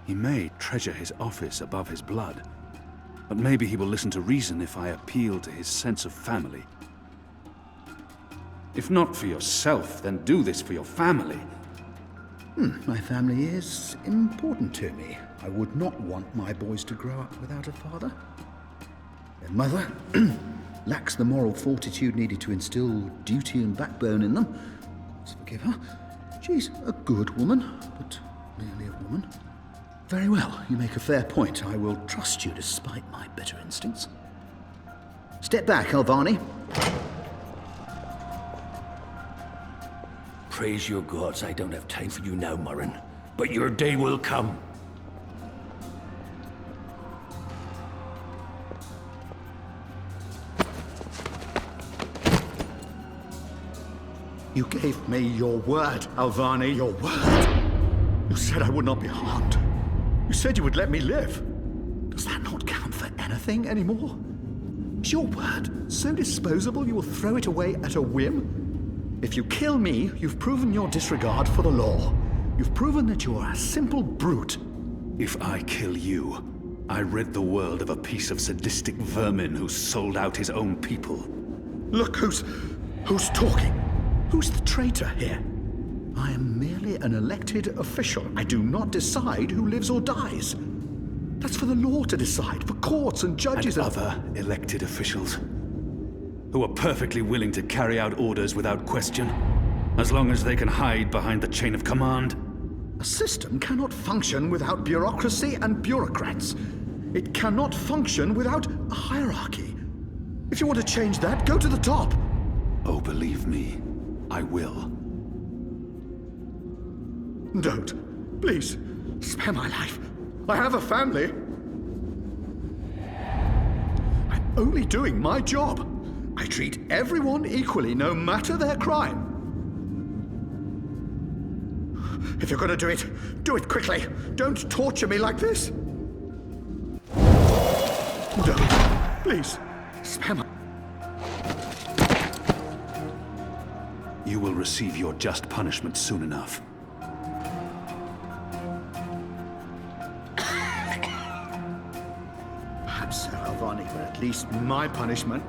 He may treasure his office above his blood, but maybe he will listen to reason if I appeal to his sense of family. If not for yourself, then do this for your family. My family is important to me. I would not want my boys to grow up without a father. Their mother lacks the moral fortitude needed to instill duty and backbone in them. Let's forgive her. She's a good woman, but merely a woman. Very well, you make a fair point. I will trust you despite my better instincts. Step back, Alvani. Praise your gods, I don't have time for you now, Murren. But your day will come. You gave me your word, Alvani, your word. You said I would not be harmed. You said you would let me live. Does that not count for anything anymore? Is your word so disposable you will throw it away at a whim? If you kill me, you've proven your disregard for the law. You've proven that you are a simple brute. If I kill you, I rid the world of a piece of sadistic vermin who sold out his own people. Look who's talking. Who's the traitor here? I am merely an elected official. I do not decide who lives or dies. That's for the law to decide, for courts and judges and other elected officials who are perfectly willing to carry out orders without question, as long as they can hide behind the chain of command. A system cannot function without bureaucracy and bureaucrats. It cannot function without a hierarchy. If you want to change that, go to the top. Oh, believe me, I will. Don't. Please, spare my life. I have a family. I'm only doing my job. I treat everyone equally, no matter their crime. If you're gonna do it quickly. Don't torture me like this. Don't. Please, spare my... You will receive your just punishment soon enough. Perhaps so, Alvani, but at least my punishment...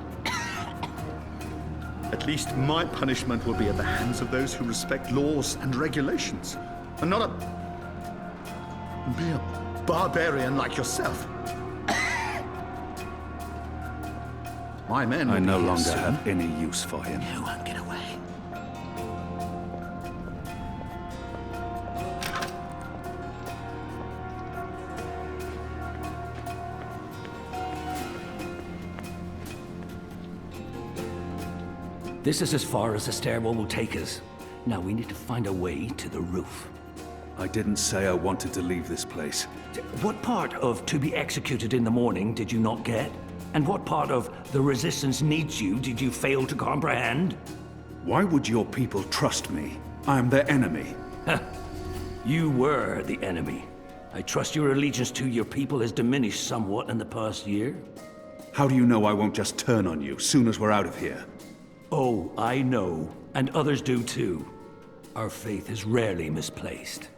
At least my punishment will be at the hands of those who respect laws and regulations, and not be a barbarian like yourself. My men will I no be here longer soon. have any use for him. You won't get away. This is as far as the stairwell will take us. Now we need to find a way to the roof. I didn't say I wanted to leave this place. What part of to be executed in the morning did you not get? And what part of the resistance needs you did you fail to comprehend? Why would your people trust me? I am their enemy. You were the enemy. I trust your allegiance to your people has diminished somewhat in the past year. How do you know I won't just turn on you soon as we're out of here? Oh, I know, and others do too. Our faith is rarely misplaced.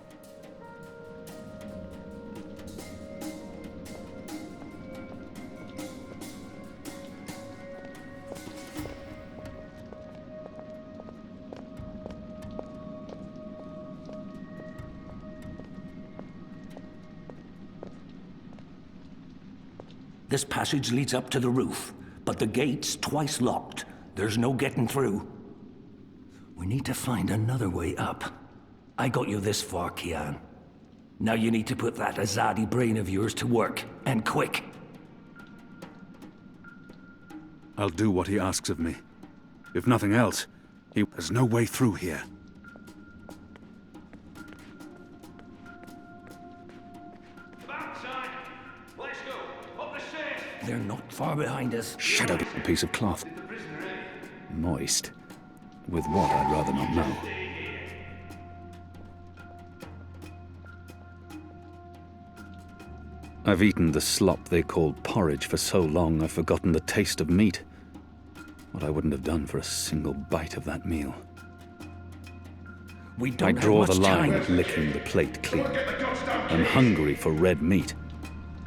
This passage leads up to the roof, but the gate's twice locked. There's no getting through. We need to find another way up. I got you this far, Kian. Now you need to put that Azadi brain of yours to work, and quick. I'll do what he asks of me. If nothing else, there's no way through here. They're not far behind us. Shut up, a piece of cloth. Moist. With what, I'd rather not know. I've eaten the slop they call porridge for so long I've forgotten the taste of meat. What I wouldn't have done for a single bite of that meal. We don't I draw have the much line time. at licking the plate clean. I'm hungry for red meat,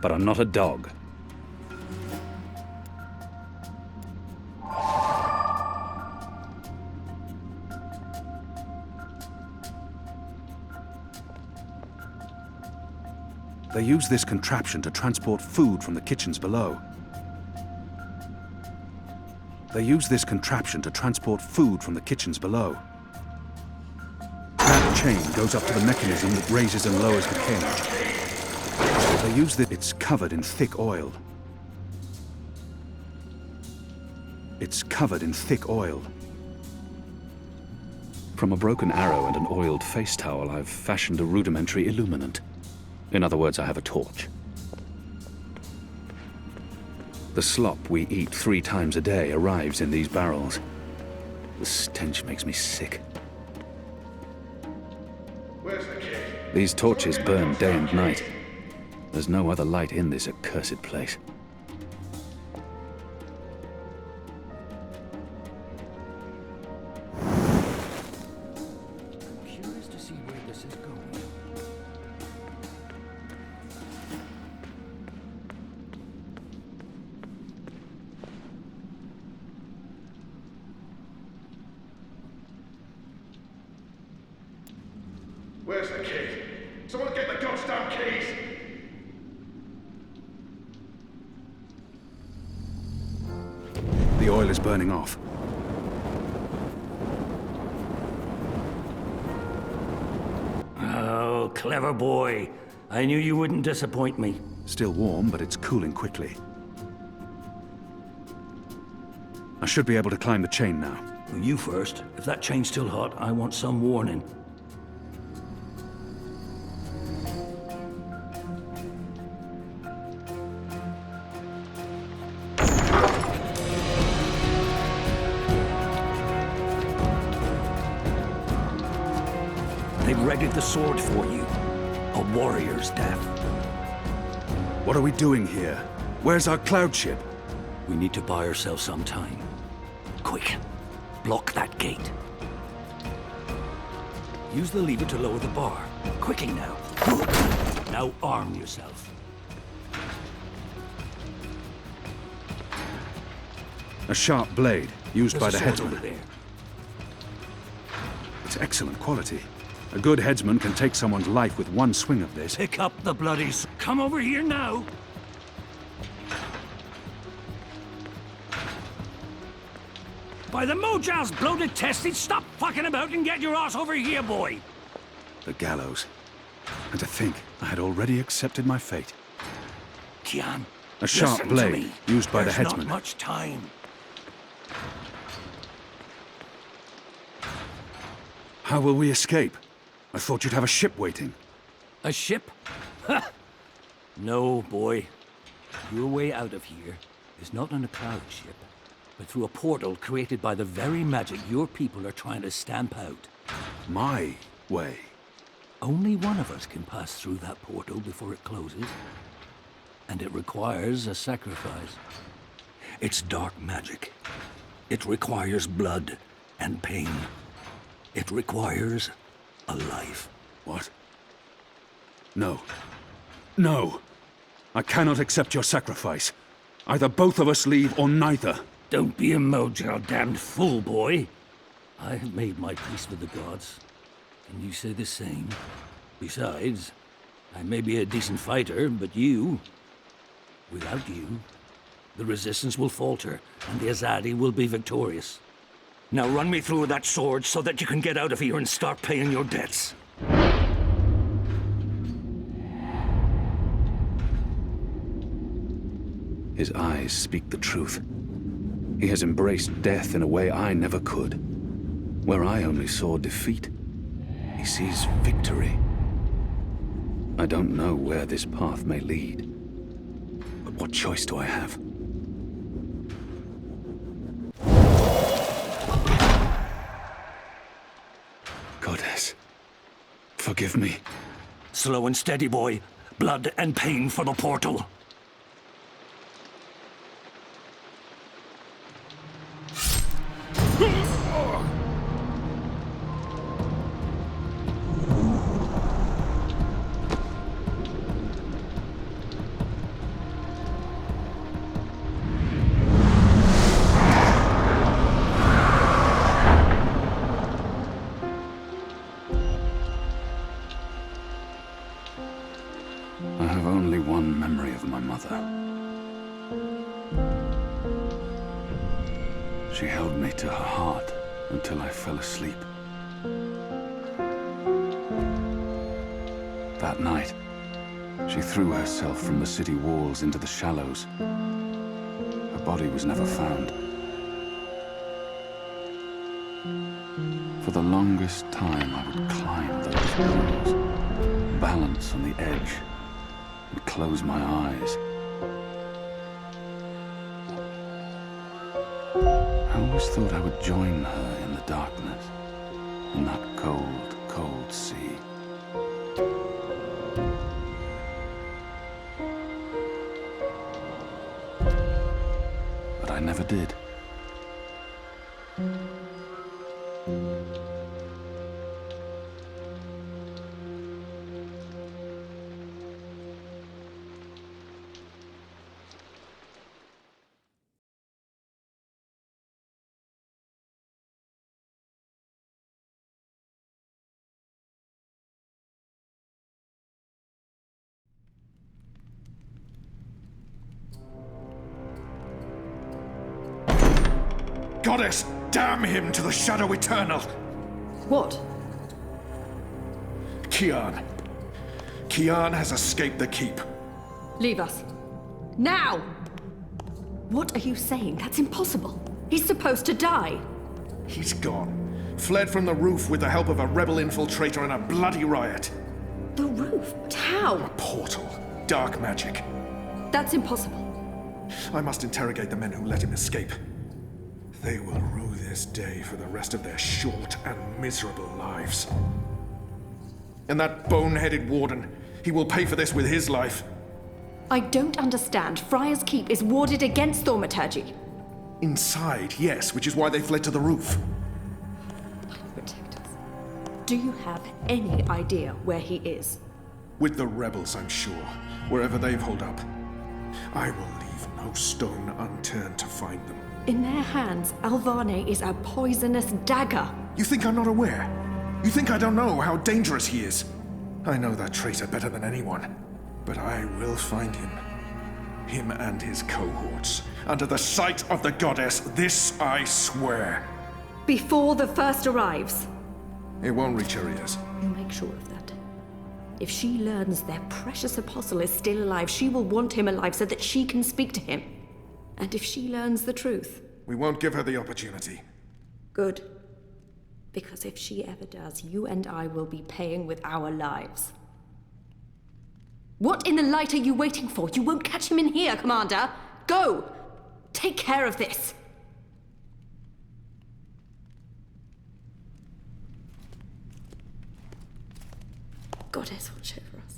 but I'm not a dog. They use this contraption to transport food from the kitchens below. They use this contraption to transport food from the kitchens below. That chain goes up to the mechanism that raises and lowers the cage. They use this. It's covered in thick oil. It's covered in thick oil. From a broken arrow and an oiled face towel, I've fashioned a rudimentary illuminant. In other words, I have a torch. The slop we eat 3 times a day arrives in these barrels. The stench makes me sick. These torches burn day and night. There's no other light in this accursed place. Curious to see where this is going. Where's the key? Someone get the goddamn keys! The oil is burning off. Oh, clever boy. I knew you wouldn't disappoint me. Still warm, but it's cooling quickly. I should be able to climb the chain now. You first. If that chain's still hot, I want some warning. They've readied the sword for you. A warrior's death. What are we doing here? Where's our cloud ship? We need to buy ourselves some time. Quick, block that gate. Use the lever to lower the bar. Quickly now. Now arm yourself. A sharp blade, used by There's the a sword over headsman. there. It's excellent quality. A good headsman can take someone's life with one swing of this. Pick up the bloody Come over here now! By the Mojal's bloated tested, stop fucking about and get your ass over here, boy! The gallows. And to think, I had already accepted my fate. Tian, A sharp listen to blade, me. used by the There's headsman. not much time. How will we escape? I thought you'd have a ship waiting. A ship? Ha! No, boy. Your way out of here is not on a cloud ship, but through a portal created by the very magic your people are trying to stamp out. My way. Only one of us can pass through that portal before it closes. And it requires a sacrifice. It's dark magic. It requires blood and pain. It requires a life. What? No. No! I cannot accept your sacrifice. Either both of us leave or neither. Don't be a Mojal damned fool, boy. I have made my peace with the gods. Can you say the same? Besides, I may be a decent fighter, but without you, the resistance will falter, and the Azadi will be victorious. Now run me through that sword so that you can get out of here and start paying your debts. His eyes speak the truth. He has embraced death in a way I never could. Where I only saw defeat, he sees victory. I don't know where this path may lead, but what choice do I have? Goddess, forgive me. Slow and steady, boy. Blood and pain for the portal. I have only one memory of my mother. She held me to her heart until I fell asleep. That night, she threw herself from the city walls into the shallows. Her body was never found. For the longest time, I would climb those walls, balance on the edge, and close my eyes. I always thought I would join her in the darkness, in that cold, cold sea. But I never did. Goddess, damn him to the Shadow Eternal! What? Kian. Kian has escaped the keep. Leave us. Now! What are you saying? That's impossible. He's supposed to die. He's gone. Fled from the roof with the help of a rebel infiltrator in a bloody riot. The roof? But how? A portal. Dark magic. That's impossible. I must interrogate the men who let him escape. They will rue this day for the rest of their short and miserable lives. And that bone-headed warden, he will pay for this with his life. I don't understand. Friar's Keep is warded against thaumaturgy. Inside, yes, which is why they fled to the roof. Protectors. Do you have any idea where he is? With the rebels, I'm sure. Wherever they've holed up. I will leave no stone unturned to find them. In their hands, Alvane is a poisonous dagger. You think I'm not aware? You think I don't know how dangerous he is? I know that traitor better than anyone. But I will find him. Him and his cohorts. Under the sight of the goddess, this I swear. Before the first arrives. It won't reach her ears. You make sure of that. If she learns their precious apostle is still alive, she will want him alive so that she can speak to him. And if she learns the truth... We won't give her the opportunity. Good. Because if she ever does, you and I will be paying with our lives. What in the light are you waiting for? You won't catch him in here, Commander! Go! Take care of this! Goddess, watch over us.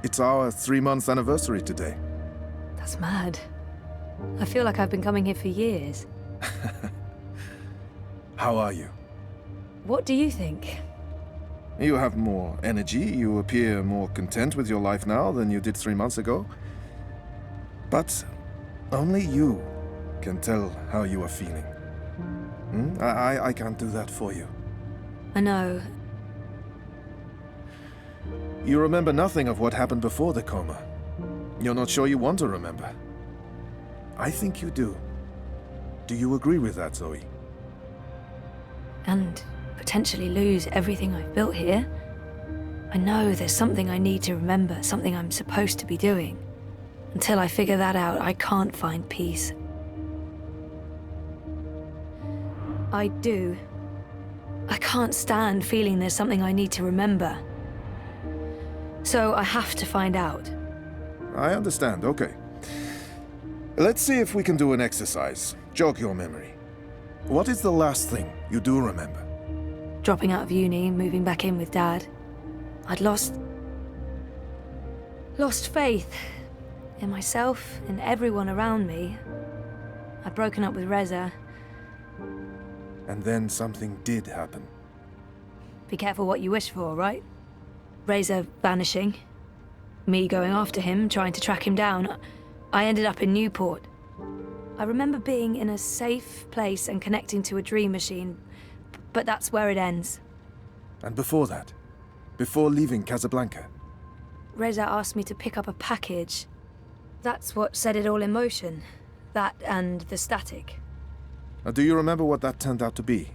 It's our 3-month anniversary today. That's mad. I feel like I've been coming here for years. How are you? What do you think? You have more energy, you appear more content with your life now than you did 3 months ago. But only you can tell how you are feeling. I can't do that for you. I know. You remember nothing of what happened before the coma. You're not sure you want to remember. I think you do. Do you agree with that, Zoe? And potentially lose everything I've built here. I know there's something I need to remember, something I'm supposed to be doing. Until I figure that out, I can't find peace. I do. I can't stand feeling there's something I need to remember. So I have to find out. I understand, okay. Let's see if we can do an exercise. Jog your memory. What is the last thing you do remember? Dropping out of uni, moving back in with Dad. I'd lost faith in myself, in everyone around me. I'd broken up with Reza. And then something did happen. Be careful what you wish for, right? Razor vanishing. Me going after him, trying to track him down. I ended up in Newport. I remember being in a safe place and connecting to a dream machine, but that's where it ends. And before that? Before leaving Casablanca? Reza asked me to pick up a package. That's what set it all in motion. That and the static. Do you remember what that turned out to be?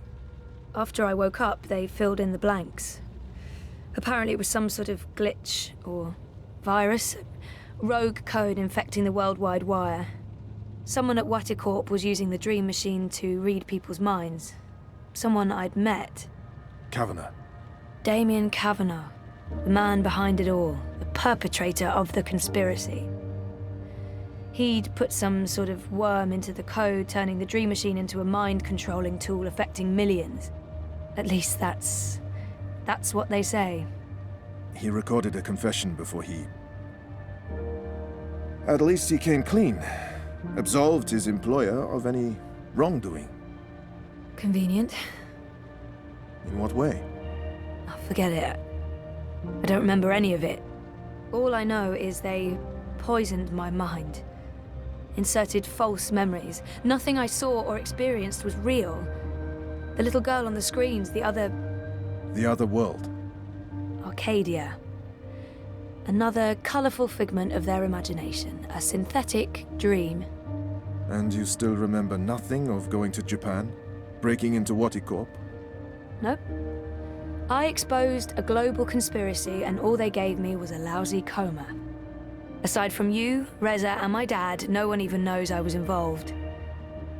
After I woke up, they filled in the blanks. Apparently it was some sort of glitch or virus. Rogue code infecting the worldwide wire. Someone at Waticorp was using the dream machine to read people's minds. Someone I'd met. Kavanagh. Damien Kavanagh. The man behind it all. The perpetrator of the conspiracy. He'd put some sort of worm into the code, turning the dream machine into a mind-controlling tool affecting millions. At least that's what they say. He recorded a confession before he... At least he came clean. Absolved his employer of any wrongdoing. Convenient. In what way? Oh, forget it. I don't remember any of it. All I know is they poisoned my mind. Inserted false memories. Nothing I saw or experienced was real. The little girl on the screens, the other... The other world. Arcadia. Another colourful figment of their imagination. A synthetic dream. And you still remember nothing of going to Japan? Breaking into Waticorp? Nope. I exposed a global conspiracy and all they gave me was a lousy coma. Aside from you, Reza, and my dad, no one even knows I was involved.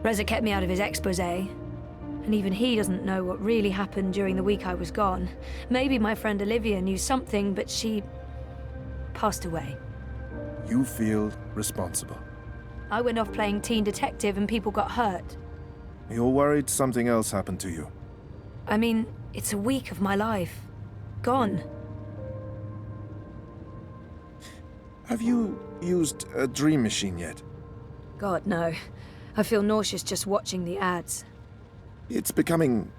Reza kept me out of his exposé, and even he doesn't know what really happened during the week I was gone. Maybe my friend Olivia knew something, but she... passed away. You feel responsible. I went off playing teen detective and people got hurt. You're worried something else happened to you. I mean, it's a week of my life. Gone. Have you used a dream machine yet? God, no. I feel nauseous just watching the ads. It's becoming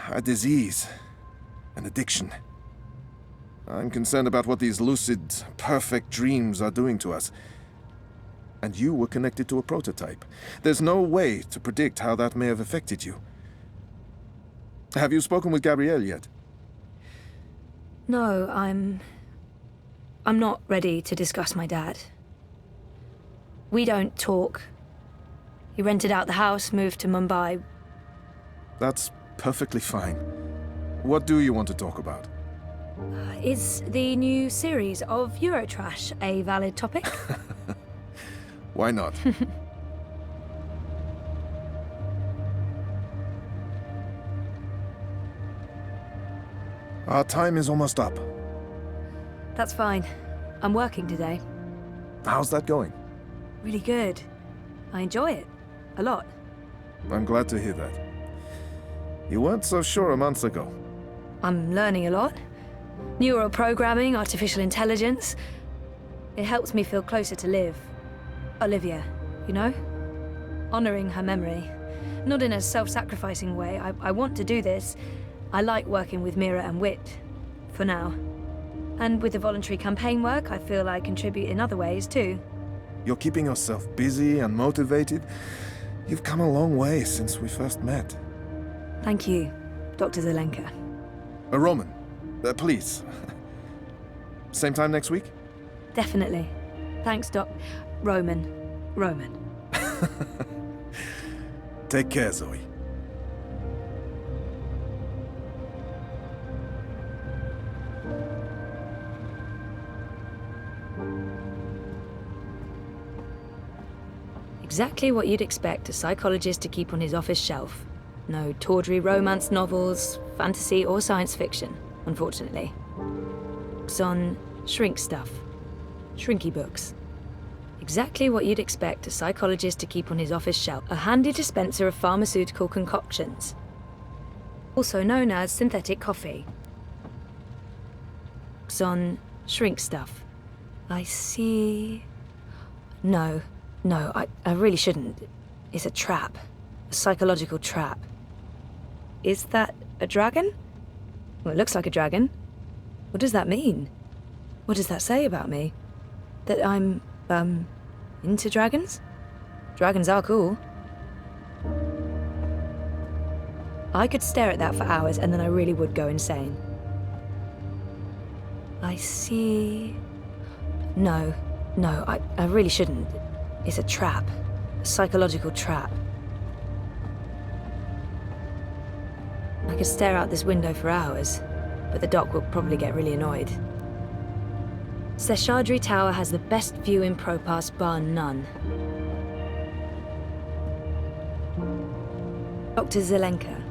a disease, an addiction. I'm concerned about what these lucid, perfect dreams are doing to us. And you were connected to a prototype. There's no way to predict how that may have affected you. Have you spoken with Gabrielle yet? No, I'm not ready to discuss my dad. We don't talk. He rented out the house, moved to Mumbai. That's perfectly fine. What do you want to talk about? Is the new series of Eurotrash a valid topic? Why not? Our time is almost up. That's fine. I'm working today. How's that going? Really good. I enjoy it. A lot. I'm glad to hear that. You weren't so sure a month ago. I'm learning a lot. Neural programming, artificial intelligence. It helps me feel closer to Liv. Olivia, you know? Honoring her memory. Not in a self-sacrificing way. I want to do this. I like working with Mira and Wit. For now. And with the voluntary campaign work, I feel I contribute in other ways, too. You're keeping yourself busy and motivated. You've come a long way since we first met. Thank you, Dr. Zelenka. Roman, please. Same time next week? Definitely. Thanks, Doc. Roman. Take care, Zoe. Exactly what you'd expect a psychologist to keep on his office shelf. No tawdry romance novels, fantasy or science fiction, unfortunately. Books on shrink stuff. Shrinky books. Exactly what you'd expect a psychologist to keep on his office shelf. A handy dispenser of pharmaceutical concoctions. Also known as synthetic coffee. Books on shrink stuff. I see... No, I really shouldn't. It's a trap. A psychological trap. Is that a dragon? Well, it looks like a dragon. What does that mean? What does that say about me? That I'm, into dragons? Dragons are cool. I could stare at that for hours and then I really would go insane. I see... No, I really shouldn't. It's a trap. A psychological trap. I could stare out this window for hours, but the doc will probably get really annoyed. Seshadri Tower has the best view in Propass, bar none. Dr. Zelenka.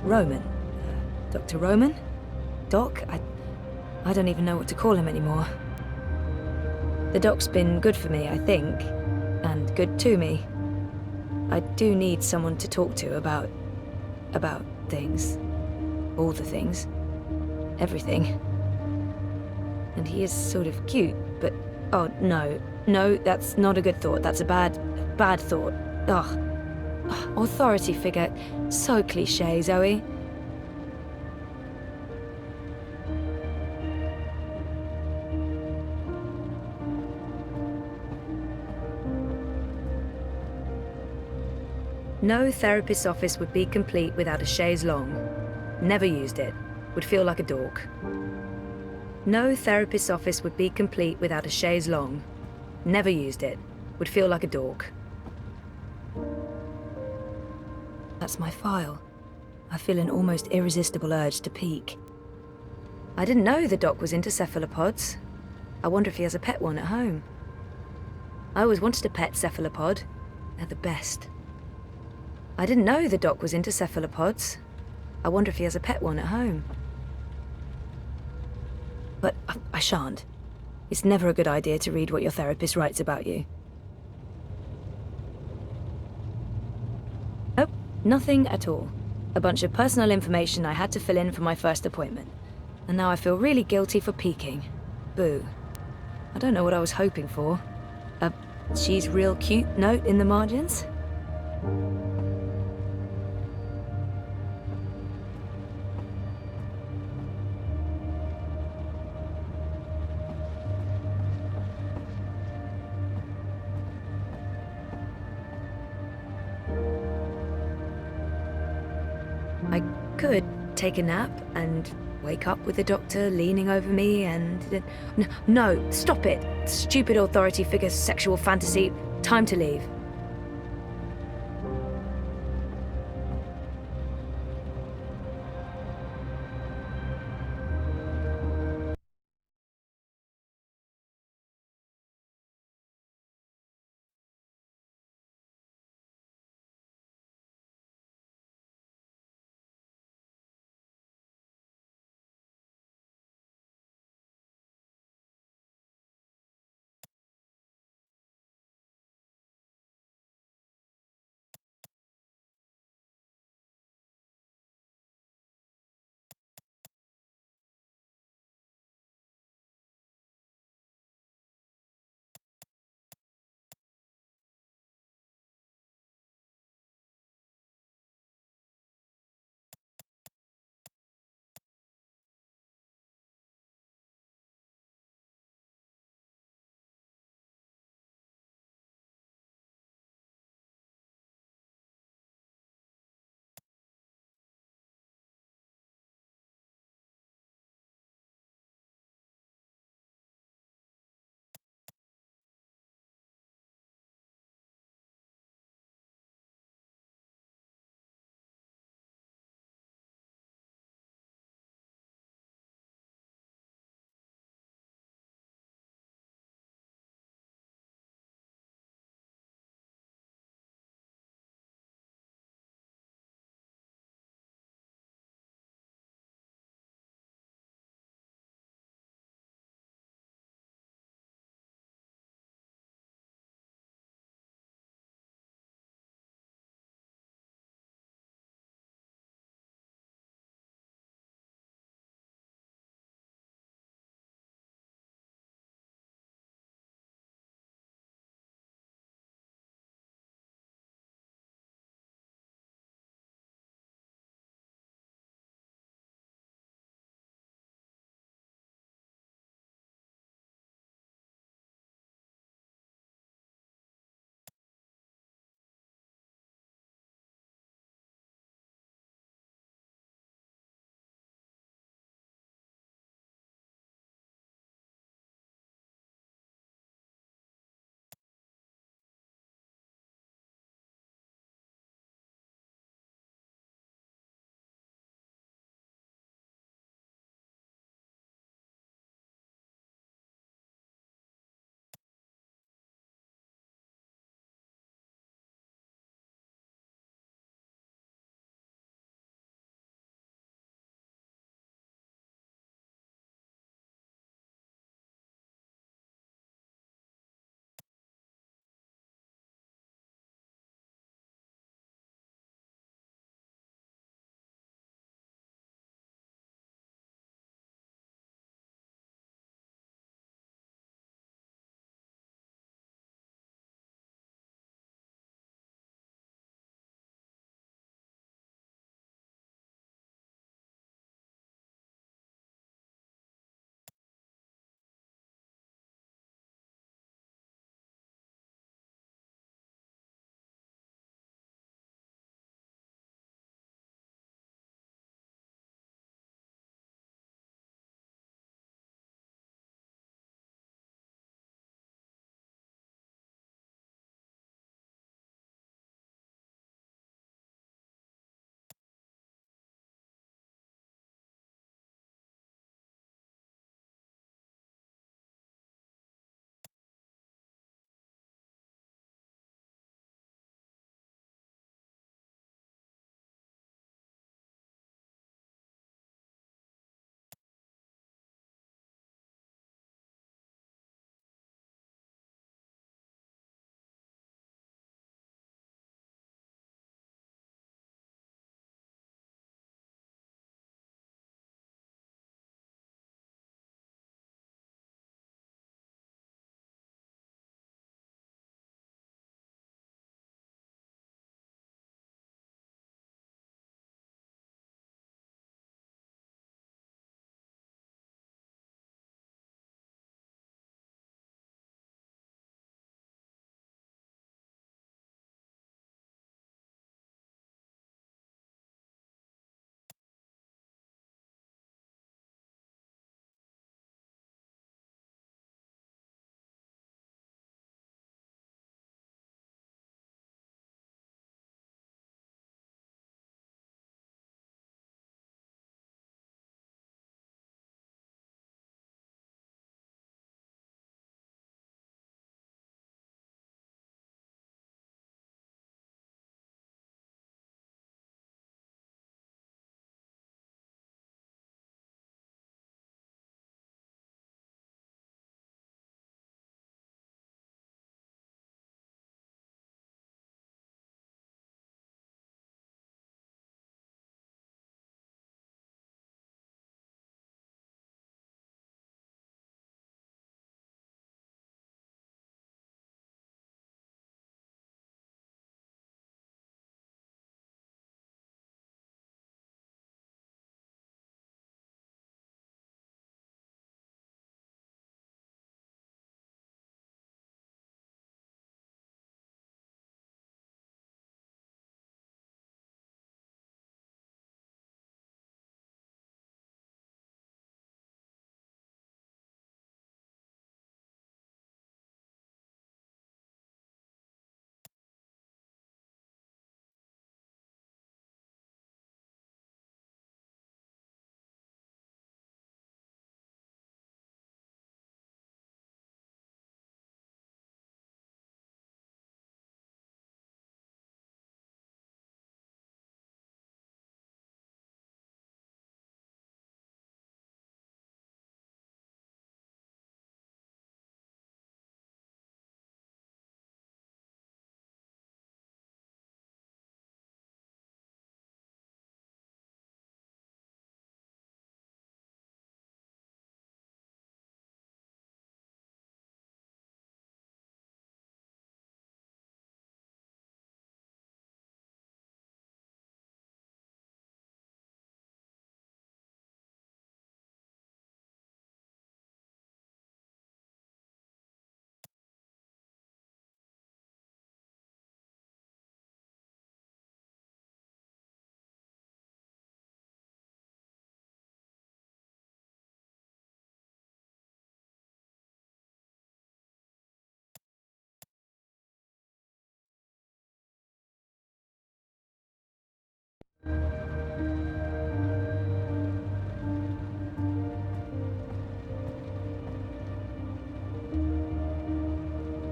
Roman. Dr. Roman? Doc? I don't even know what to call him anymore. The doc's been good for me, I think, and good to me. I do need someone to talk to about things. All the things. Everything. And he is sort of cute, but... Oh, no, that's not a good thought. That's a bad thought. Ugh. Authority figure. So cliché, Zoe. No therapist's office would be complete without a chaise longue. Never used it. Would feel like a dork. No therapist's office would be complete without a chaise longue. Never used it. Would feel like a dork. That's my file. I feel an almost irresistible urge to peek. I didn't know the doc was into cephalopods. I wonder if he has a pet one at home. I always wanted a pet cephalopod. They're the best. I didn't know the doc was into cephalopods. I wonder if he has a pet one at home. But I shan't. It's never a good idea to read what your therapist writes about you. Oh, nothing at all. A bunch of personal information I had to fill in for my first appointment. And now I feel really guilty for peeking. Boo. I don't know what I was hoping for. A she's real cute note in the margins? I could take a nap and wake up with the doctor leaning over me and... No, stop it! Stupid authority figure sexual fantasy. Time to leave.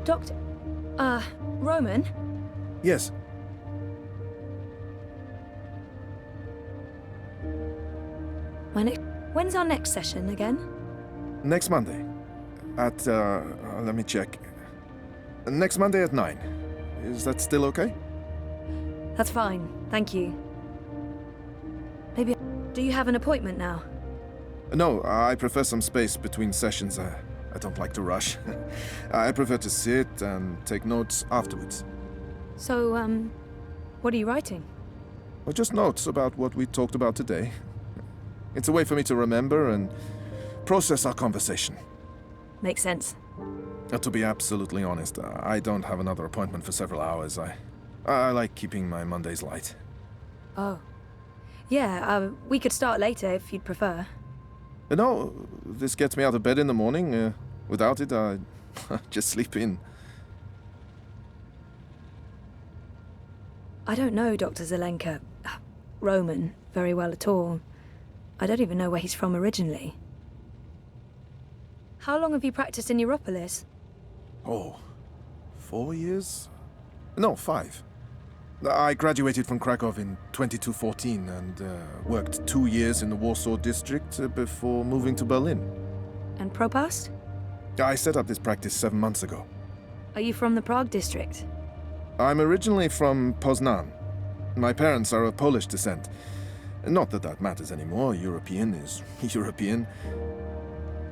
Doctor... Roman? Yes. When's our next session again? Next Monday. At, let me check. Next Monday at 9. Is that still okay? That's fine, thank you. Maybe... Do you have an appointment now? No, I prefer some space between sessions. I don't like to rush. I prefer to sit and take notes afterwards. So, what are you writing? Well, just notes about what we talked about today. It's a way for me to remember and process our conversation. Makes sense. To be absolutely honest, I don't have another appointment for several hours. I like keeping my Mondays light. Oh. Yeah, we could start later if you'd prefer. No, this gets me out of bed in the morning. Without it, I just sleep in. I don't know Dr. Zelenka, Roman, very well at all. I don't even know where he's from originally. How long have you practiced in Europolis? Oh, 4 years? No, 5. I graduated from Krakow in 2214 and worked 2 years in the Warsaw district before moving to Berlin. And Propast? I set up this practice 7 months ago. Are you from the Prague district? I'm originally from Poznan. My parents are of Polish descent. Not that that matters anymore. European is European.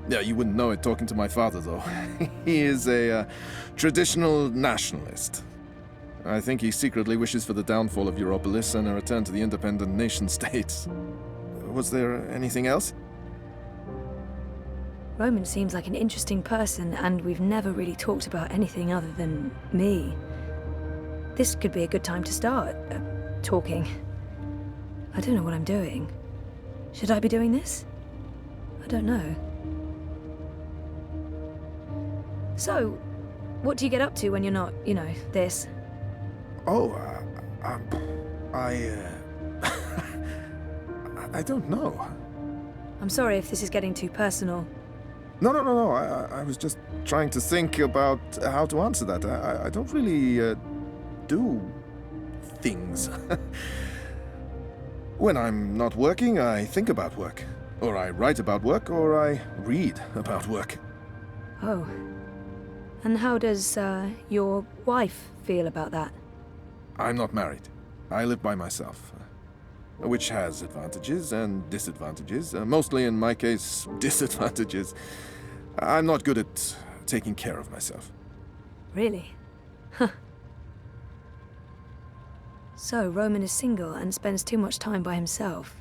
Yeah, you wouldn't know it talking to my father, though. He is a traditional nationalist. I think he secretly wishes for the downfall of Europolis and a return to the independent nation-states. Was there anything else? Roman seems like an interesting person, and we've never really talked about anything other than me. This could be a good time to start talking. I don't know what I'm doing. Should I be doing this? I don't know. So, what do you get up to when you're not, you know, this? Oh, I don't know. I'm sorry if this is getting too personal. No. I was just trying to think about how to answer that. I don't really do things. When I'm not working, I think about work. Or I write about work, or I read about work. Oh. And how does, your wife feel about that? I'm not married. I live by myself. Which has advantages and disadvantages. Mostly, in my case, disadvantages. I'm not good at taking care of myself. Really? Huh. So, Roman is single and spends too much time by himself.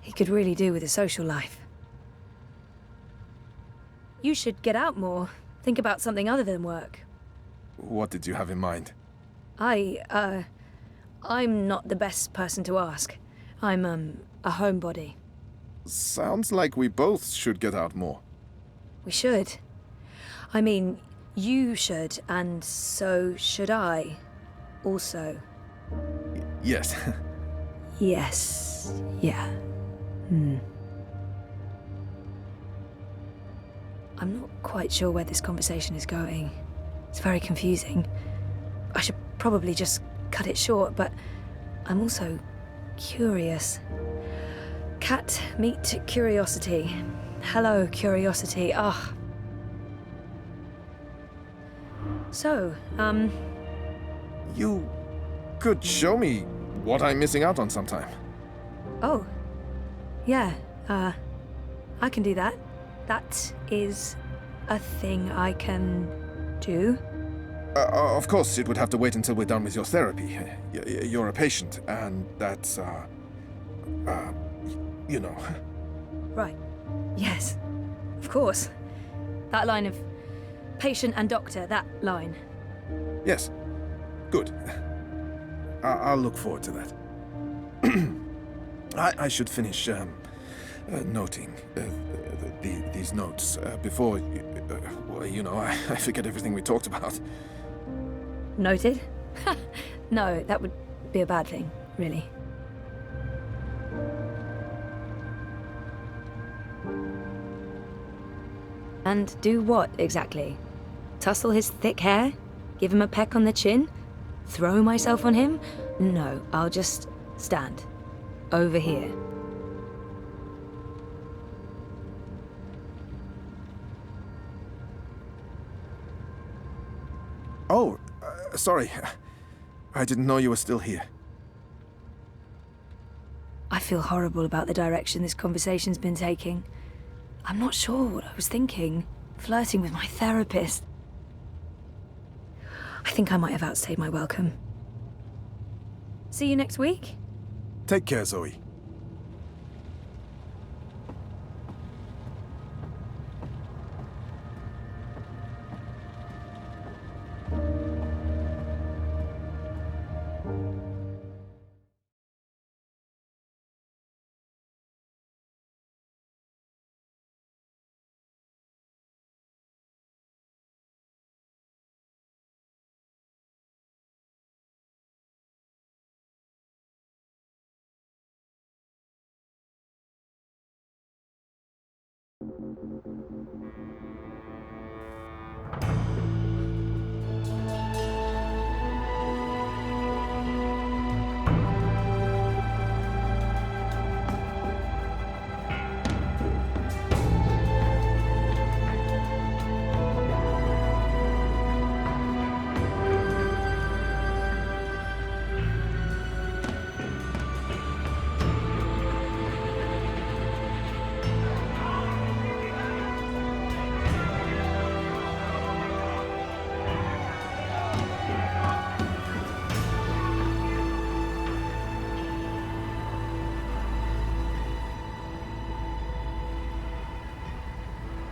He could really do with a social life. You should get out more. Think about something other than work. What did you have in mind? I'm not the best person to ask. I'm, a homebody. Sounds like we both should get out more. We should. I mean, you should, and so should I. Also. Yes. Yes. Yeah. I'm not quite sure where this conversation is going. It's very confusing. I should probably just cut it short, but I'm also curious. Cat, meet curiosity. Hello, curiosity. Ah. So, You could show me what I'm missing out on sometime. Oh. Yeah, I can do that. That is a thing I can do. Of course, it would have to wait until we're done with your therapy. You're a patient, and that's, you know. Right. Yes. Of course. That line of patient and doctor, that line. Yes. Good. I'll look forward to that. I should finish, noting these notes before, well, you know, I forget everything we talked about. Noted? No, that would be a bad thing, really. And do what, exactly? tussle his thick hair? Give him a peck on the chin? Throw myself on him? No, I'll just stand. Over here. Oh, sorry. I didn't know you were still here. I feel horrible about the direction this conversation's been taking. I'm not sure what I was thinking. Flirting with my therapist. I think I might have outstayed my welcome. See you next week? Take care, Zoe.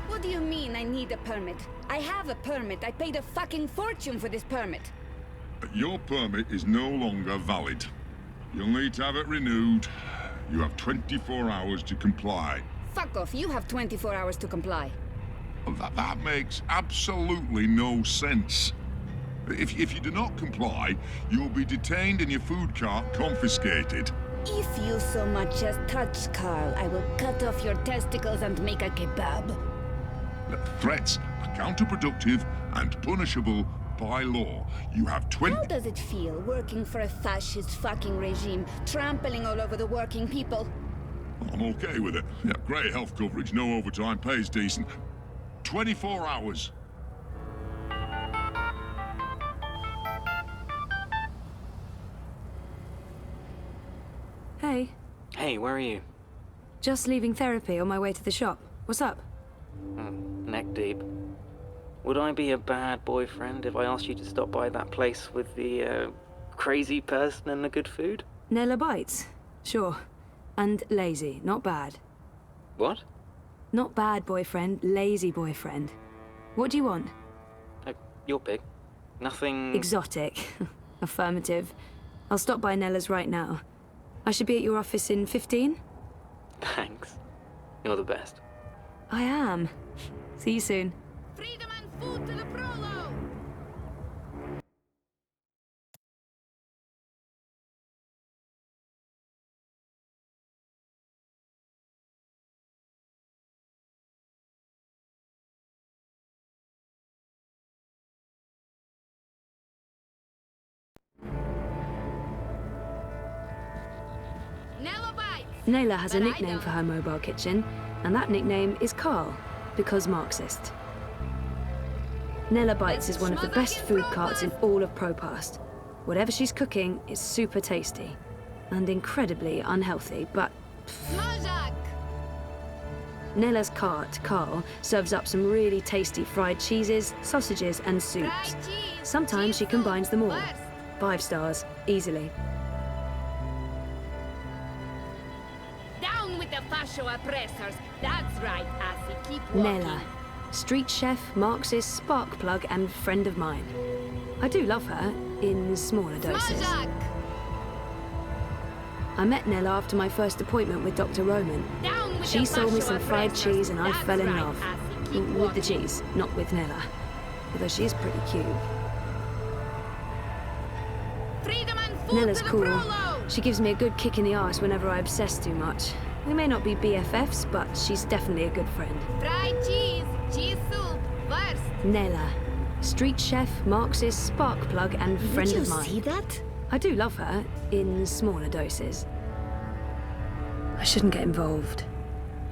What do you mean I need a permit? I have a permit. I paid a fucking fortune for this permit. Your permit is no longer valid. You'll need to have it renewed. You have 24 hours to comply. Fuck off. You have 24 hours to comply. That makes absolutely no sense. If you do not comply, you'll be detained and your food cart confiscated. If you so much as touch Carl, I will cut off your testicles and make a kebab. Threats are counterproductive and punishable by law. You have 20... How does it feel working for a fascist fucking regime, trampling all over the working people? I'm okay with it. Yeah, great health coverage, no overtime, pays decent. 24 hours. Hey. Hey, where are you? Just leaving therapy on my way to the shop. What's up? Neck deep. Would I be a bad boyfriend if I asked you to stop by that place with the, crazy person and the good food? Nella bites? Sure. And lazy, not bad. What? Not bad boyfriend, lazy boyfriend. What do you want? Your pick. Nothing... Exotic. Affirmative. I'll stop by Nella's right now. I should be at your office in 15? Thanks. You're the best. I am. See you soon. Freedom and food to the prolo! Nayla has a nickname for her mobile kitchen, and that nickname is Carl, because Marxist. Nella Bites is one of the best food carts in all of Propast. Whatever she's cooking is super tasty, and incredibly unhealthy, but... Nella's cart, Carl, serves up some really tasty fried cheeses, sausages, and soups. Sometimes she combines them all. 5 stars, easily. Down with the fascio oppressors. That's right, Assy. Keep walking. Nella. Street chef, Marxist, spark plug, and friend of mine. I do love her, in smaller doses. I met Nella after my first appointment with Dr. Roman. She sold me some fried cheese and I fell in love. With the cheese, not with Nella. Although she is pretty cute. Nella's cool. She gives me a good kick in the arse whenever I obsess too much. We may not be BFFs, but she's definitely a good friend. Fried cheese, cheese soup, first. Nella. Street chef, Marxist, spark plug, and friend Did you of mine. see that? I do love her, in smaller doses. I shouldn't get involved.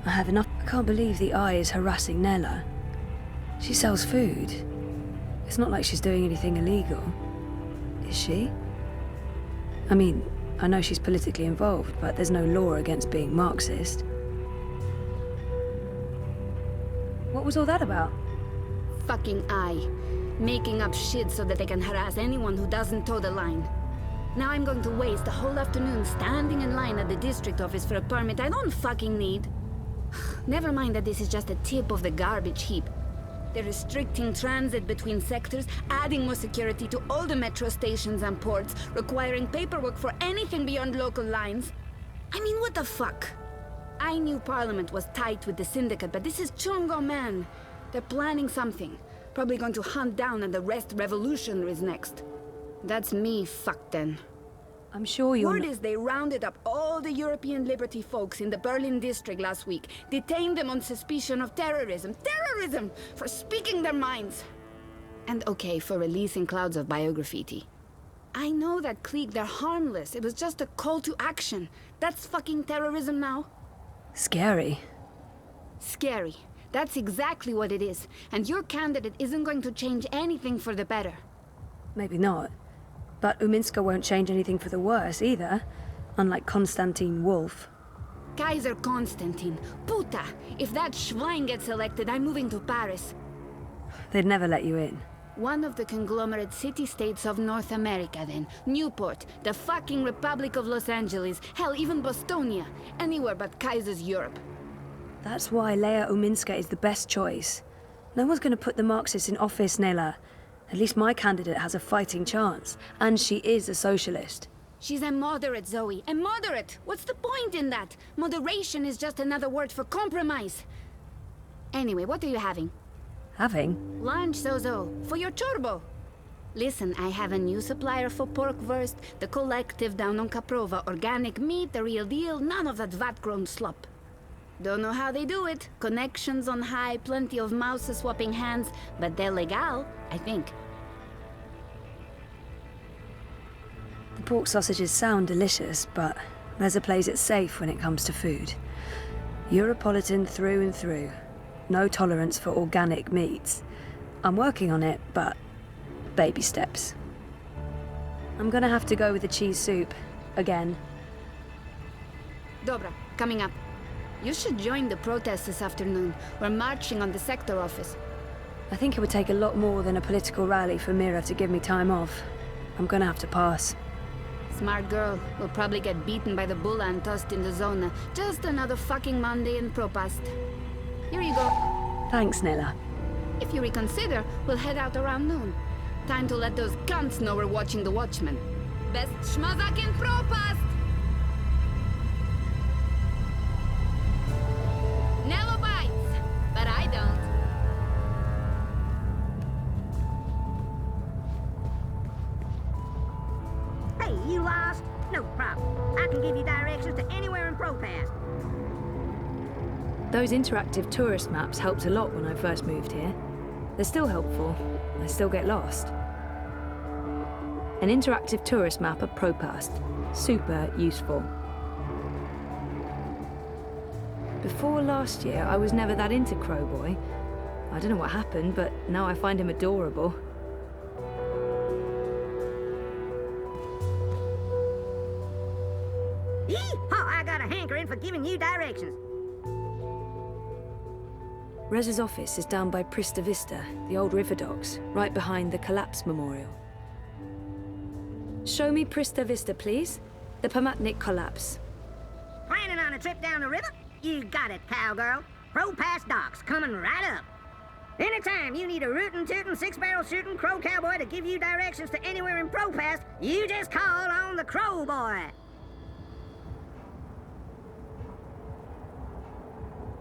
I have enough. I can't believe the Eye is harassing Nella. She sells food. It's not like she's doing anything illegal. Is she? I mean, I know she's politically involved, but there's no law against being Marxist. What was all that about? Fucking Eye. Making up shit so that they can harass anyone who doesn't toe the line. Now I'm going to waste the whole afternoon standing in line at the district office for a permit I don't fucking need. Never mind that this is just a tip of the garbage heap. They're restricting transit between sectors, adding more security to all the metro stations and ports, requiring paperwork for anything beyond local lines. I mean, what the fuck? I knew Parliament was tight with the Syndicate, but this is Chungo, man. They're planning something. Probably going to hunt down and arrest revolutionaries next. That's me fucked then. I'm sure you're Word is they rounded up all the European Liberty folks in the Berlin district last week, detained them on suspicion of terrorism. Terrorism! For speaking their minds! And okay, for releasing clouds of biograffiti. I know that clique, they're harmless. It was just a call to action. That's fucking terrorism now. scary. Scary. That's exactly what it is. And your candidate isn't going to change anything for the better. Maybe not. But Uminska won't change anything for the worse either, unlike Konstantin Wolf. Kaiser Konstantin. Puta! If that Schwein gets elected, I'm moving to Paris. They'd never let you in. One of the conglomerate city-states of North America, then. Newport, the fucking Republic of Los Angeles, hell, even Bostonia. Anywhere but Kaiser's Europe. That's why Leia Uminska is the best choice. No one's going to put the Marxists in office, Nela. At least my candidate has a fighting chance. And she is a socialist. She's a moderate, Zoe. A moderate! What's the point in that? Moderation is just another word for compromise. Anyway, what are you having? Having? Lunch, Zozo. For your turbo. Listen, I have a new supplier for pork wurst, the collective down on Caprova. Organic meat, the real deal, none of that vat-grown slop. Don't know how they do it. Connections on high, plenty of mouses swapping hands, but they're legal, I think. The pork sausages sound delicious, but Reza plays it safe when it comes to food. Europolitan through and through. No tolerance for organic meats. I'm working on it, but baby steps. I'm gonna have to go with the cheese soup. Again. Dobra, coming up. You should join the protest this afternoon. We're marching on the sector office. I think it would take a lot more than a political rally for Mira to give me time off. I'm gonna have to pass. Smart girl. We'll probably get beaten by the bulla and tossed in the zona. Just another fucking Monday in Propast. Here you go. Thanks, Nella. If you reconsider, we'll head out around noon. Time to let those cunts know we're watching the Watchmen. Best schmazak in Propast! Nello bites, but I don't. Hey, you lost? No problem. I can give you directions to anywhere in Propass. Those interactive tourist maps helped a lot when I first moved here. They're still helpful. I still get lost. An interactive tourist map of Propast. Super useful. Before last year, I was never that into Crowboy. I don't know what happened, but now I find him adorable. Yee-haw, I got a hankering for giving you directions. Reza's office is down by Prista Vista, the old river docks, right behind the Collapse Memorial. Show me Prista Vista, please. The Pamatnik Collapse. Planning on a trip down the river? You got it, cowgirl. Propass docks coming right up. Anytime you need a rootin' tootin' six-barrel shooting crow cowboy to give you directions to anywhere in Propass, you just call on the Crow Boy.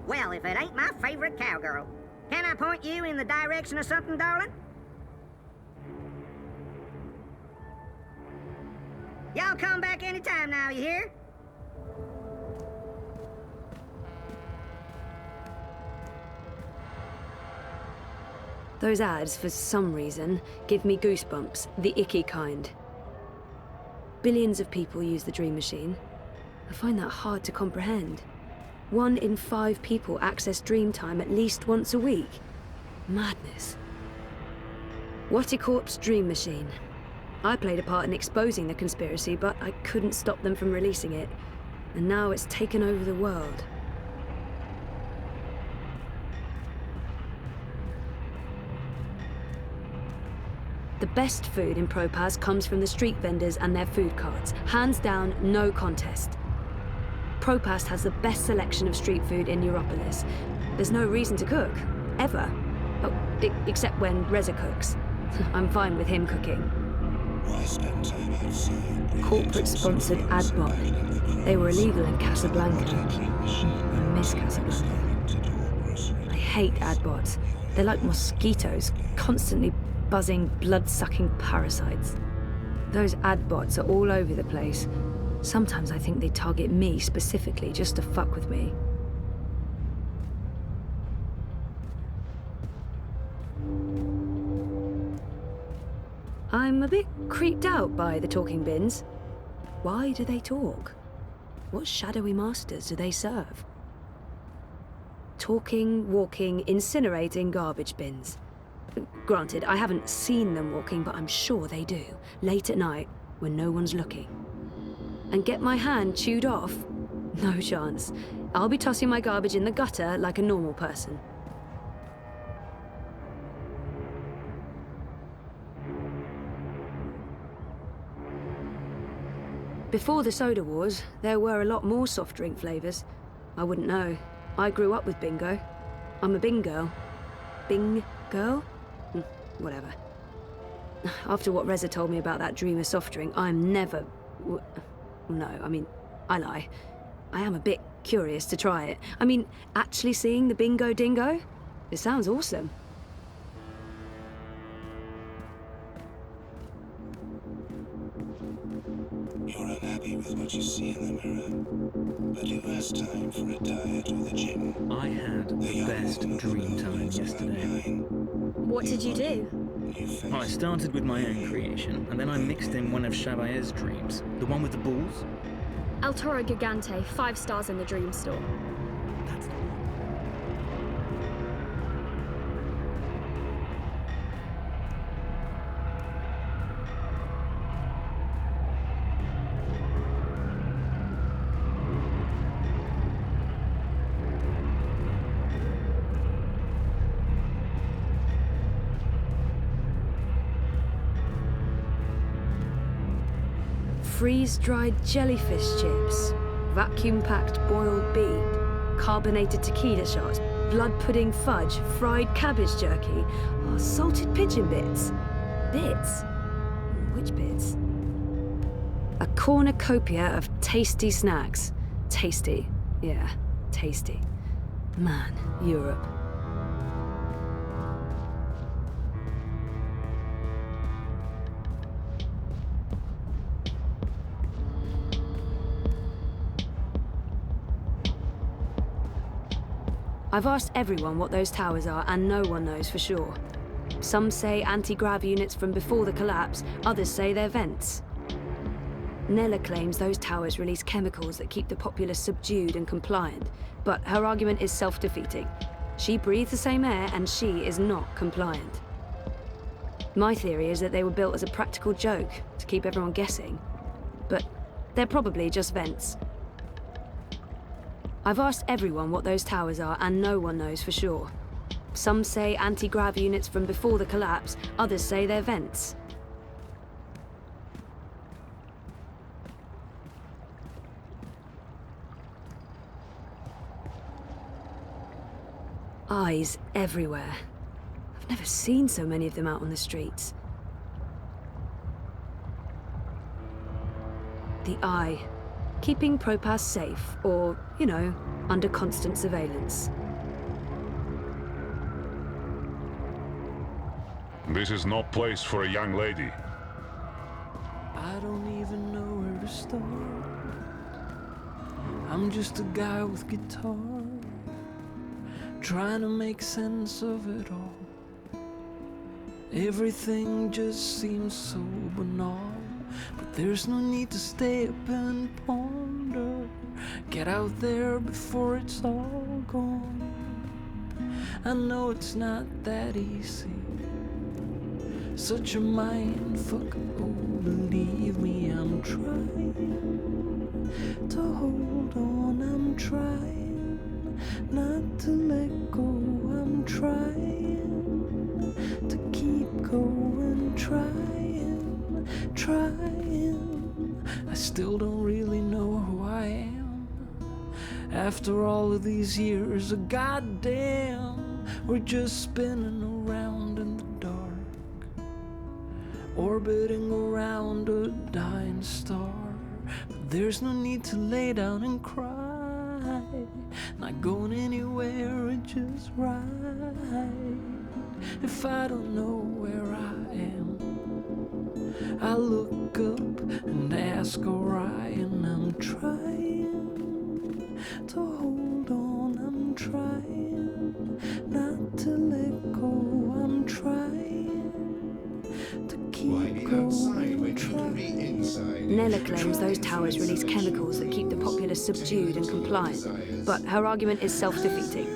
Well, if it ain't my favorite cowgirl, can I point you in the direction of something, darling? Y'all come back anytime now, you hear? Those ads, for some reason, give me goosebumps, the icky kind. Billions of people use the Dream Machine. I find that hard to comprehend. 1 in 5 people access Dreamtime at least once a week. Madness. Watticorp's Dream Machine. I played a part in exposing the conspiracy, but I couldn't stop them from releasing it. And now it's taken over the world. The best food in Propaz comes from the street vendors and their food carts. Hands down, no contest. Propaz has the best selection of street food in Europolis. There's no reason to cook, ever. Oh, except when Reza cooks. I'm fine with him cooking. Corporate-sponsored Adbot. They were illegal in Casablanca. I miss Casablanca. I hate Adbots. They're like mosquitoes, constantly buzzing, blood-sucking parasites. Those Adbots are all over the place. Sometimes I think they target me specifically just to fuck with me. I'm a bit creeped out by the talking bins. Why do they talk? What shadowy masters do they serve? Talking, walking, incinerating garbage bins. Granted, I haven't seen them walking, but I'm sure they do, late at night, when no one's looking. And get my hand chewed off? No chance. I'll be tossing my garbage in the gutter like a normal person. Before the soda wars, there were a lot more soft drink flavors. I wouldn't know. I grew up with bingo. I'm a Bing girl. Bing girl? Whatever. After what Reza told me about that Dreamer soft drink, I'm never... No, I mean, I lie. I am a bit curious to try it. I mean, actually seeing the bingo dingo? It sounds awesome. You're unhappy with what you see in the mirror, but who has time for a diet or the gym? I had the best dream time yesterday. What did you do? I started with my own creation, and then I mixed in one of Chabayer's dreams. The one with the balls? El Toro Gigante, 5 stars in the Dream Store. That's the one. Freeze-dried jellyfish chips, vacuum-packed boiled beet, carbonated tequila shots, blood pudding fudge, fried cabbage jerky, salted pigeon bits. Bits? Which bits? A cornucopia of tasty snacks. Tasty. Yeah, tasty. Man, Europe. I've asked everyone what those towers are, and no one knows for sure. Some say anti-grav units from before the collapse, others say they're vents. Nella claims those towers release chemicals that keep the populace subdued and compliant, but her argument is self-defeating. She breathes the same air, and she is not compliant. My theory is that they were built as a practical joke, to keep everyone guessing. But they're probably just vents. I've asked everyone what those towers are, and no one knows for sure. Some say anti-grav units from before the collapse, others say they're vents. Eyes everywhere. I've never seen so many of them out on the streets. The Eye. Keeping Propaz safe, or, you know, under constant surveillance. This is no place for a young lady. I don't even know where to start. I'm just a guy with guitar, trying to make sense of it all. Everything just seems so banal, but there's no need to stay up and ponder. Get out there before it's all gone. I know it's not that easy, such a mind fuck. Oh, believe me, I'm trying to hold on. I'm trying not to let go. I'm trying to keep going, trying. I still don't really know who I am. After all of these years of goddamn, we're just spinning around in the dark, orbiting around a dying star. But there's no need to lay down and cry, not going anywhere, it's just right. If I don't know where I am, I look up and ask Orion. I'm trying to hold on. I'm trying not to let go. I'm trying to keep going. Nella claims those towers release chemicals that keep the populace subdued and compliant, but her argument is self-defeating.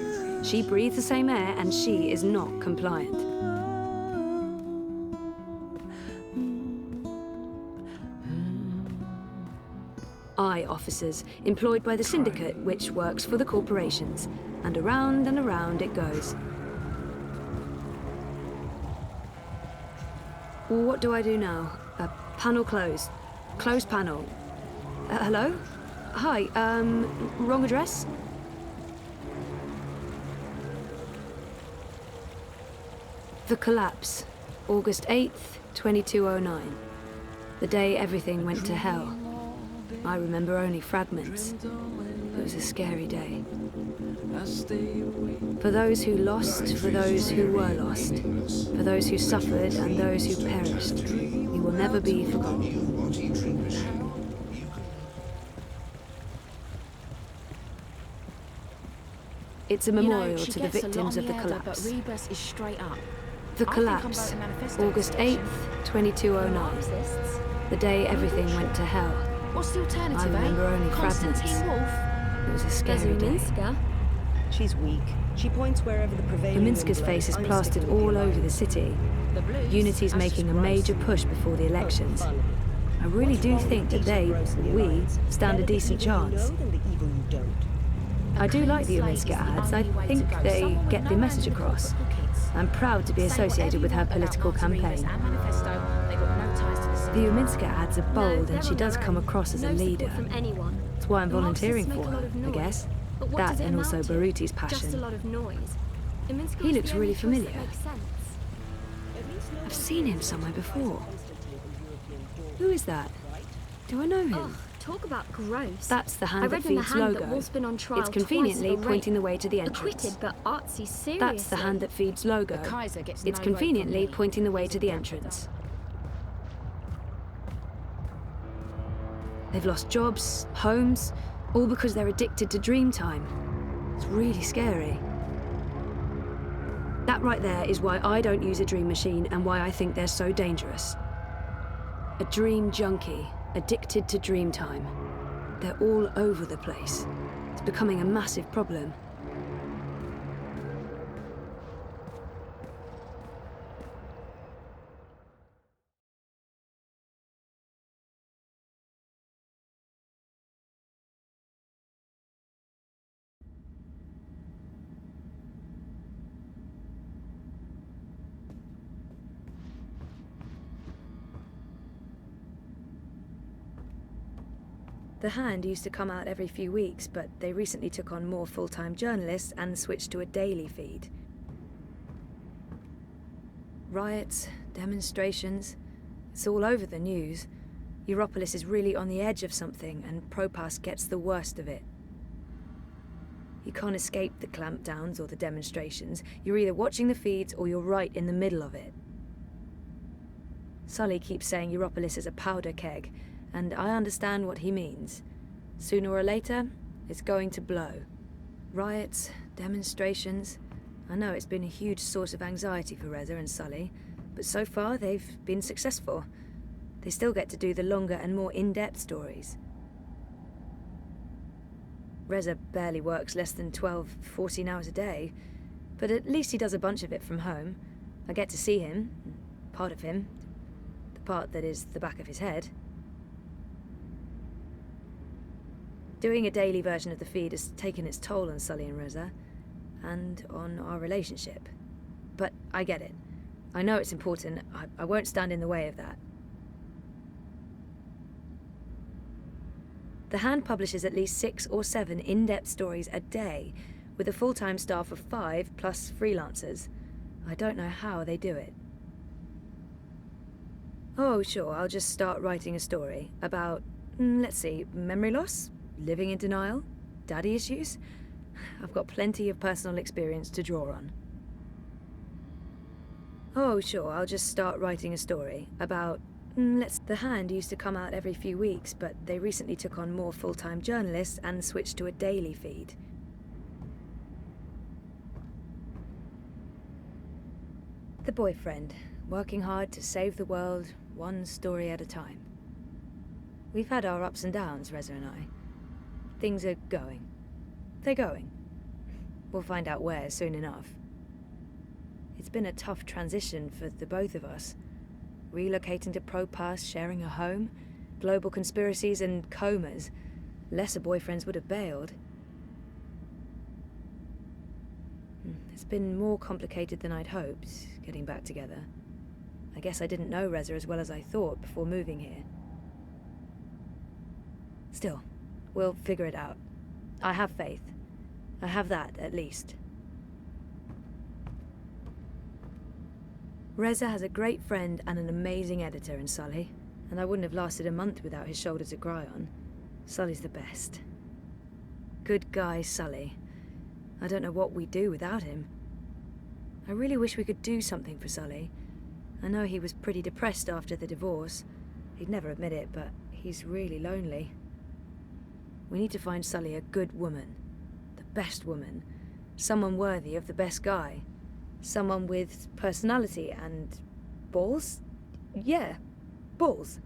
She breathes the same air, and she is not compliant. I officers, employed by the syndicate, which works for the corporations. And around it goes. What do I do now? Panel closed. Closed panel. Hello? Hi, wrong address? The collapse, August 8th, 2209. The day everything went to hell. I remember only fragments. It was a scary day. For those who lost, for those who were lost, for those who suffered and those who perished, we will never be forgotten. It's a memorial to the victims of the collapse. Rebus is straight up. The collapse, August 8th, 2209. The day everything went to hell. What's the alternative, I remember only fragments. Constantine Wolf? It was a scary day. She's weak. She points wherever the prevailing Leminska's face is plastered all over the city. Unity's making a major push before the elections. I really do think that we, stand a decent chance. I do like the Leminska ads. I think they get the message across. I'm proud to be associated with her political campaign. The Uminska ads are bold, and she does come across as a leader. That's why I'm volunteering for her, I guess. That and also Baruti's passion. He looks really familiar. I've seen him somewhere before. Who is that? Do I know him? Talk about gross. That's the hand that feeds logo. It's conveniently pointing the way to the entrance. Acquitted, but artsy, seriously. That's the hand that feeds logo. It's conveniently pointing the way to the entrance. They've lost jobs, homes, all because they're addicted to dream time. It's really scary. That right there is why I don't use a dream machine and why I think they're so dangerous. A dream junkie, addicted to dream time. They're all over the place. It's becoming a massive problem. The Hand used to come out every few weeks, but they recently took on more full-time journalists and switched to a daily feed. Riots, demonstrations, it's all over the news. Europolis is really on the edge of something, and Propas gets the worst of it. You can't escape the clampdowns or the demonstrations. You're either watching the feeds or you're right in the middle of it. Sully keeps saying Europolis is a powder keg, and I understand what he means. Sooner or later, it's going to blow. Riots, demonstrations. I know it's been a huge source of anxiety for Reza and Sully, but so far they've been successful. They still get to do the longer and more in-depth stories. Reza barely works less than 12, 14 hours a day, but at least he does a bunch of it from home. I get to see him, part of him, the part that is the back of his head. Doing a daily version of the feed has taken its toll on Sully and Reza, and on our relationship. But I get it. I know it's important. I won't stand in the way of that. The Hand publishes at least 6 or 7 in-depth stories a day, with a full-time staff of 5 plus freelancers. I don't know how they do it. Oh, sure, I'll just start writing a story about, let's see, memory loss? Living in denial? Daddy issues? I've got plenty of personal experience to draw on. Oh, sure, I'll just start writing a story about, The Hand used to come out every few weeks, but they recently took on more full-time journalists and switched to a daily feed. The boyfriend, working hard to save the world, one story at a time. We've had our ups and downs, Reza and I. Things are going. They're going. We'll find out where soon enough. It's been a tough transition for the both of us. Relocating to Propass, sharing a home, global conspiracies and comas. Lesser boyfriends would have bailed. It's been more complicated than I'd hoped, getting back together. I guess I didn't know Reza as well as I thought before moving here. Still, we'll figure it out. I have faith. I have that, at least. Reza has a great friend and an amazing editor in Sully, and I wouldn't have lasted a month without his shoulder to cry on. Sully's the best. Good guy, Sully. I don't know what we'd do without him. I really wish we could do something for Sully. I know he was pretty depressed after the divorce. He'd never admit it, but he's really lonely. We need to find Sully a good woman. The best woman. Someone worthy of the best guy. Someone with personality and balls? Yeah, balls.